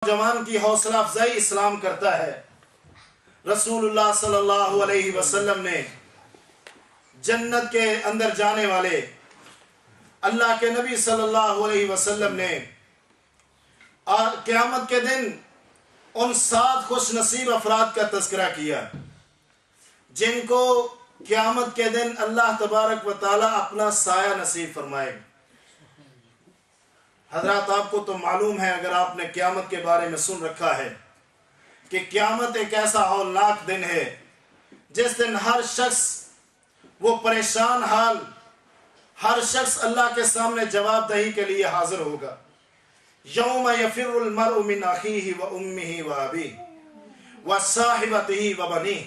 نوجوان کی حوصلہ افزائی اسلام کرتا ہے۔ رسول اللہ صلی اللہ علیہ وسلم نے جنت کے اندر جانے والے اللہ کے نبی صلی اللہ علیہ وسلم نے قیامت کے دن ان 7 خوش نصیب افراد کا تذکرہ کیا جن کو قیامت کے دن اللہ تبارک و تعالی اپنا سایہ نصیب فرمائے۔ حضرات آپ کو تو معلوم ہے، اگر آپ نے قیامت کے بارے میں سن رکھا ہے، کہ قیامت ایک ایسا ہولناک دن ہے جس دن ہر شخص وہ پریشان حال، ہر شخص اللہ کے سامنے جواب دہی کے لیے حاضر ہوگا۔ یوم یفر المرء من اخیہ و امہ و ابیہ و صاحبتہ و بنیہ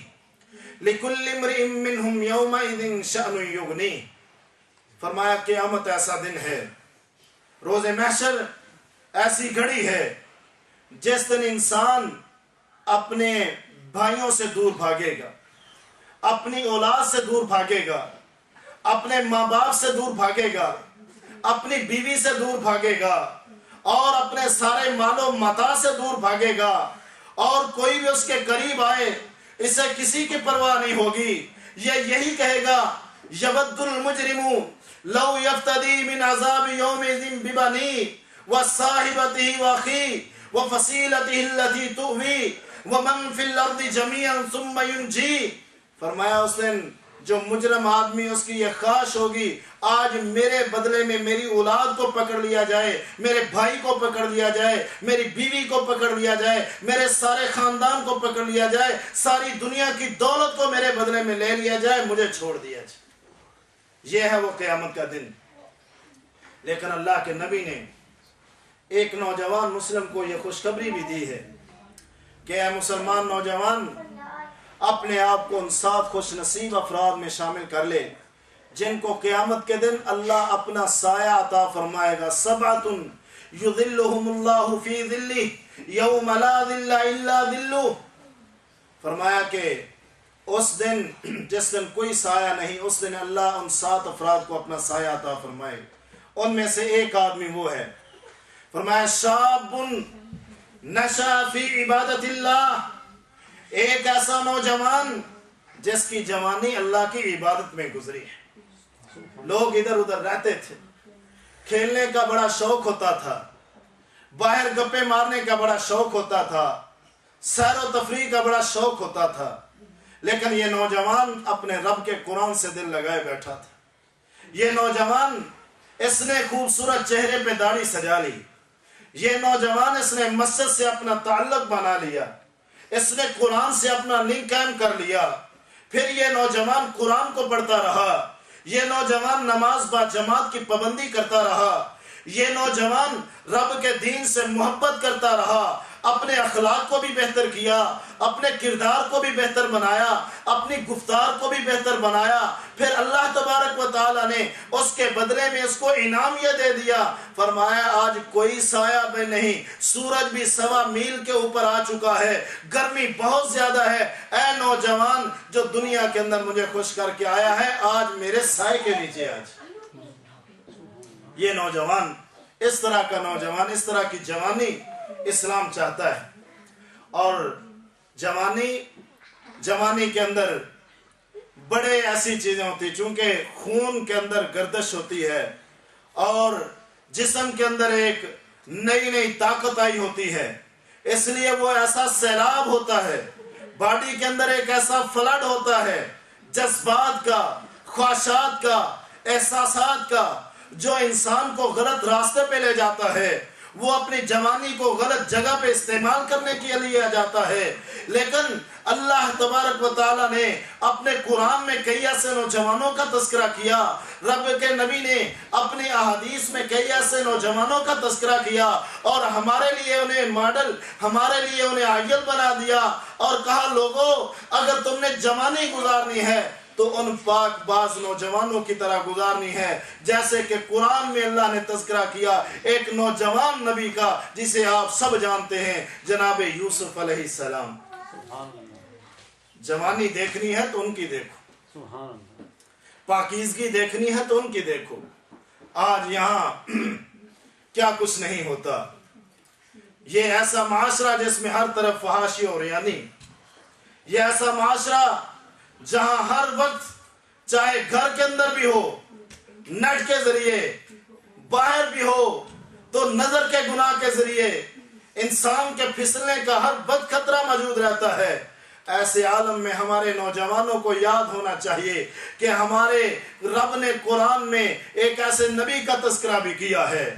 لکل امرئ منہم یومئذ شأن یغنیہ۔ فرمایا قیامت ایسا دن ہے، روز محشر ایسی گھڑی ہے جس دن انسان اپنے بھائیوں سے دور بھاگے گا، اپنی اولاد سے دور بھاگے گا، اپنے ماں باپ سے دور بھاگے گا، اپنی بیوی سے دور بھاگے گا، اور اپنے سارے مال و متاع سے دور بھاگے گا، اور کوئی بھی اس کے قریب آئے اسے کسی کی پرواہ نہیں ہوگی۔ یہ یہی کہے گا یود المجرم لو یفتدی من عذاب یومئذ ببنیہ وصاحبتہ واخیہ وفصیلتہ التی تؤویہ ومن فی الارض جمیعا ثم ینجیہ۔ فرمایا اس دن جو مجرم آدمی، اس کی یہ خواہش ہوگی آج میرے بدلے میں میری اولاد کو پکڑ لیا جائے، میرے بھائی کو پکڑ لیا جائے، میری بیوی کو پکڑ لیا جائے، میرے سارے خاندان کو پکڑ لیا جائے، ساری دنیا کی دولت کو میرے بدلے میں لے لیا جائے، مجھے چھوڑ دیا جائے۔ یہ ہے وہ قیامت کا دن۔ لیکن اللہ کے نبی نے ایک نوجوان مسلم کو یہ خوشخبری بھی دی ہے کہ اے مسلمان نوجوان، اپنے آپ کو ان 7 خوش نصیب افراد میں شامل کر لے جن کو قیامت کے دن اللہ اپنا سایہ عطا فرمائے گا۔ 7 یظلہم اللہ فی ظلہ یوم لا ظل الا ظلہ۔ فرمایا کہ اس دن جس دن کوئی سایہ نہیں، اس دن اللہ ان 7 افراد کو اپنا سایہ عطا فرمائے۔ ان میں سے ایک آدمی وہ ہے، فرمایا شاب نشأ فی عبادت اللہ، ایک ایسا نوجوان جس کی جوانی اللہ کی عبادت میں گزری ہے۔ لوگ ادھر ادھر رہتے تھے، کھیلنے کا بڑا شوق ہوتا تھا، باہر گپے مارنے کا بڑا شوق ہوتا تھا، سیر و تفریح کا بڑا شوق ہوتا تھا، لیکن یہ نوجوان اپنے رب کے قرآن سے دل لگائے بیٹھا تھا۔ یہ نوجوان اس نے خوبصورت چہرے پہ داڑھی سجا لی، یہ نوجوان اس نے مسجد سے اپنا تعلق بنا لیا، اس نے قرآن سے اپنا لنک قائم کر لیا۔ پھر یہ نوجوان قرآن کو پڑھتا رہا، یہ نوجوان نماز با جماعت کی پابندی کرتا رہا، یہ نوجوان رب کے دین سے محبت کرتا رہا، اپنے اخلاق کو بھی بہتر کیا، اپنے کردار کو بھی بہتر بنایا، اپنی گفتار کو بھی بہتر بنایا۔ پھر اللہ تبارک و تعالی نے اس کے بدلے میں اس کو انعام یہ دے دیا، فرمایا آج کوئی سایہ بھی نہیں، سورج بھی 1.25 میل کے اوپر آ چکا ہے، گرمی بہت زیادہ ہے۔ اے نوجوان جو دنیا کے اندر مجھے خوش کر کے آیا ہے، آج میرے سائے کے نیچے آج۔ یہ نوجوان، اس طرح کا نوجوان، اس طرح کی جوانی اسلام چاہتا ہے۔ اور جوانی کے اندر بڑے ایسی چیزیں ہوتی، چونکہ خون کے اندر گردش ہوتی ہے اور جسم کے اندر ایک نئی نئی طاقت آئی ہوتی ہے، اس لیے وہ ایسا سیلاب ہوتا ہے، باڈی کے اندر ایک ایسا فلڈ ہوتا ہے جذبات کا، خواہشات کا، احساسات کا، جو انسان کو غلط راستے پہ لے جاتا ہے۔ وہ اپنی جوانی کو غلط جگہ پہ استعمال کرنے کے لیے آ جاتا ہے۔ لیکن اللہ تبارک و تعالیٰ نے اپنے قرآن میں کئی ایسے نوجوانوں کا تذکرہ کیا، رب کے نبی نے اپنی احادیث میں کئی ایسے نوجوانوں کا تذکرہ کیا، اور ہمارے لیے انہیں ماڈل، ہمارے لیے انہیں آئیڈل بنا دیا، اور کہا لوگوں اگر تم نے جوانی گزارنی ہے تو ان پاک باز نوجوانوں کی طرح گزارنی ہے، جیسے کہ قرآن میں اللہ نے تذکرہ کیا ایک نوجوان نبی کا جسے آپ سب جانتے ہیں، جناب یوسف علیہ السلام۔ جوانی دیکھنی ہے تو ان کی دیکھو، پاکیزگی دیکھنی ہے تو ان کی دیکھو۔ آج یہاں کیا کچھ نہیں ہوتا، یہ ایسا معاشرہ جس میں ہر طرف فحاشی اور ریانی، یہ ایسا معاشرہ جہاں ہر وقت چاہے گھر کے اندر بھی ہو نیٹ کے ذریعے، باہر بھی ہو تو نظر کے گناہ کے ذریعے انسان کے پھسلنے کا ہر وقت خطرہ موجود رہتا ہے، ایسے عالم میں ہمارے نوجوانوں کو یاد ہونا چاہیے کہ ہمارے رب نے قرآن میں ایک ایسے نبی کا تذکرہ بھی کیا ہے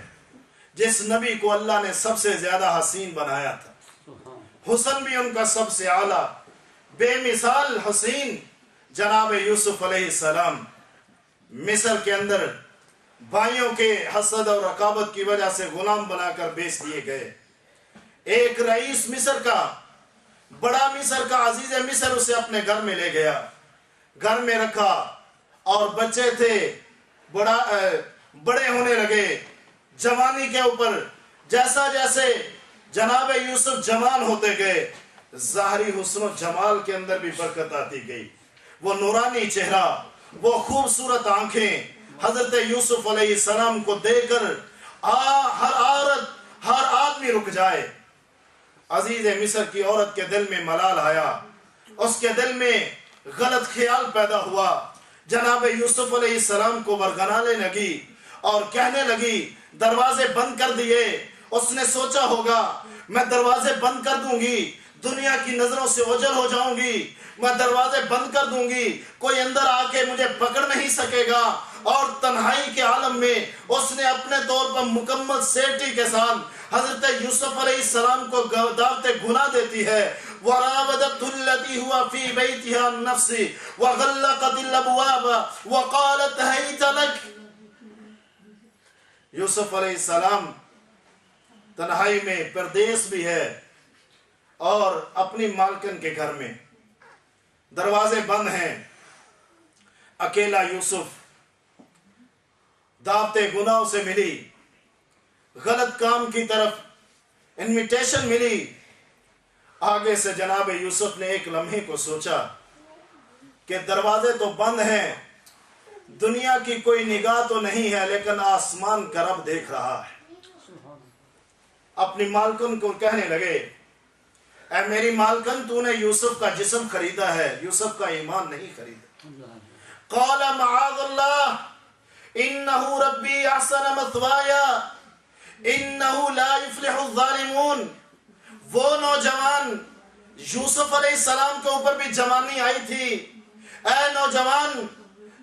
جس نبی کو اللہ نے سب سے زیادہ حسین بنایا تھا، حسن بھی ان کا سب سے اعلیٰ، بے مثال حسین جناب یوسف علیہ السلام مصر کے اندر بھائیوں کے حسد اور رقابت کی وجہ سے غلام بنا کر بیچ دیے گئے۔ ایک رئیس مصر کا، بڑا مصر کا، عزیز مصر اسے اپنے گھر میں لے گیا، گھر میں رکھا، اور بچے تھے بڑے ہونے لگے جوانی کے اوپر، جیسا جیسے جناب یوسف جوان ہوتے گئے ظاہری حسن و جمال کے اندر بھی برکت آتی گئی، وہ نورانی چہرہ، وہ خوبصورت آنکھیں، حضرت یوسف علیہ السلام کو دیکھ کر ہر عورت، ہر آدمی رک جائے۔ عزیز مصر کی عورت کے دل میں ملال آیا، اس کے دل میں غلط خیال پیدا ہوا، جناب یوسف علیہ السلام کو ورگلانے لگی اور کہنے لگی دروازے بند کر دیے۔ اس نے سوچا ہوگا میں دروازے بند کر دوں گی دنیا کی نظروں سے اوجھل ہو جاؤں گی، میں دروازے بند کر دوں گی کوئی اندر آ کے مجھے پکڑ نہیں سکے گا، اور تنہائی کے عالم میں اس نے اپنے طور پر مکمل سیفٹی کے ساتھ حضرت یوسف علیہ السلام کو دعوت گناہ دیتی ہے۔ وَرَاوَدَتْهُ الَّتِي هُوَ فِي بَيْتِهَا عَن نَفْسِهِ وَغَلَّقَتِ الْأَبْوَابَ وَقَالَتْ هَيْتَ لَكَ۔ یوسف علیہ السلام تنہائی میں پردیس بھی ہے اور اپنی مالکن کے گھر میں، دروازے بند ہیں، اکیلا یوسف، دعوت گناہ سے ملی، غلط کام کی طرف انویٹیشن ملی، آگے سے جناب یوسف نے ایک لمحے کو سوچا کہ دروازے تو بند ہیں، دنیا کی کوئی نگاہ تو نہیں ہے، لیکن آسمان کا رب دیکھ رہا ہے۔ اپنی مالکن کو کہنے لگے اے میری مالکن، تو نے یوسف کا جسم خریدا ہے، یوسف کا ایمان نہیں خریدا۔ قال معاذ اللہ انہ ربی احسن مثوایا انہ لا یفلح الظالمون۔ وہ نوجوان، یوسف علیہ السلام کے اوپر بھی جوانی آئی تھی، اے نوجوان،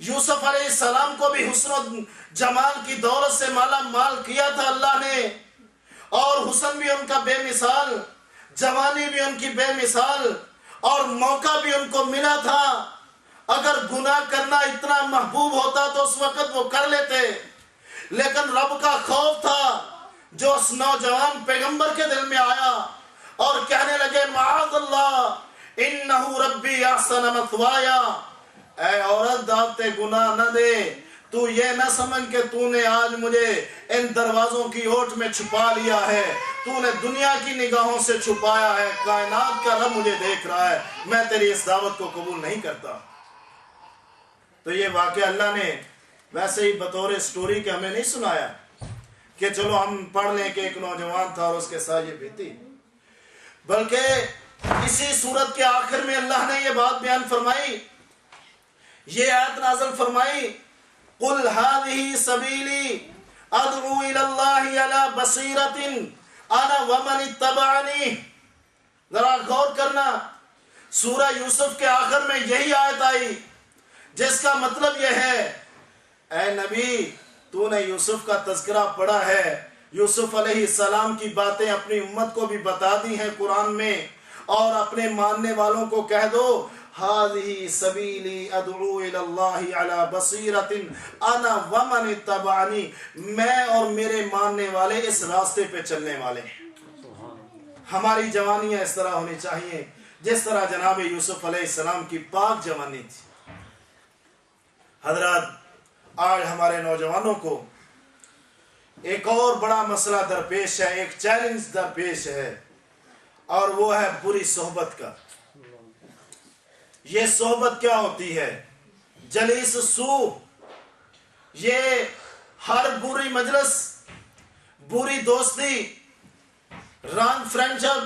یوسف علیہ السلام کو بھی حسن و جمال کی دولت سے مالا مال کیا تھا اللہ نے، اور حسن بھی ان کا بے مثال، جوانی بھی ان کی بے مثال، اور موقع بھی ان کو ملا تھا۔ اگر گناہ کرنا اتنا محبوب ہوتا تو اس وقت وہ کر لیتے، لیکن رب کا خوف تھا جو اس نوجوان پیغمبر کے دل میں آیا، اور کہنے لگے معاذ اللہ انہ ربی احسن مثوایا۔ اے عورت، دعوت گناہ نہ دے، تو یہ نہ سمجھ کہ تو نے آج مجھے ان دروازوں کی اوٹ میں چھپا لیا ہے، تو نے دنیا کی نگاہوں سے چھپایا ہے، کائنات کا رب مجھے دیکھ رہا ہے، میں تیری اس دعوت کو قبول نہیں کرتا۔ تو یہ واقعہ اللہ نے ویسے ہی بطور سٹوری کے ہمیں نہیں سنایا کہ چلو ہم پڑھ لیں کہ ایک نوجوان تھا اور اس کے ساتھ یہ بیتی، بلکہ اسی سورت کے آخر میں اللہ نے یہ بات بیان فرمائی، یہ آیت نازل فرمائی قُلْ هَذِهِ سَبِيلِي أَدْعُو إِلَى اللَّهِ عَلَى بَصِيرَةٍ أَنَا وَمَنِ اتَّبَعَنِي۔ ذرا غور کرنا، سورہ یوسف کے آخر میں یہی آیت آئی جس کا مطلب یہ ہے اے نبی، تو نے یوسف کا تذکرہ پڑھا ہے، یوسف علیہ السلام کی باتیں اپنی امت کو بھی بتا دی ہیں قرآن میں، اور اپنے ماننے والوں کو کہہ دو هذه سبیلی ادعو الی اللہ علی بصیرۃ انا ومن اتبعنی، میں اور میرے ماننے والے اس راستے پہ چلنے والے ہیں۔ ہماری جوانیاں اس طرح ہونی چاہیے جس طرح جناب یوسف علیہ السلام کی پاک جوانی تھی۔ حضرات، آج ہمارے نوجوانوں کو ایک اور بڑا مسئلہ درپیش ہے، ایک چیلنج درپیش ہے، اور وہ ہے بری صحبت کا۔ یہ صحبت کیا ہوتی ہے؟ جلیس سو، یہ ہر بری مجلس، بری دوستی، ران فرینک جب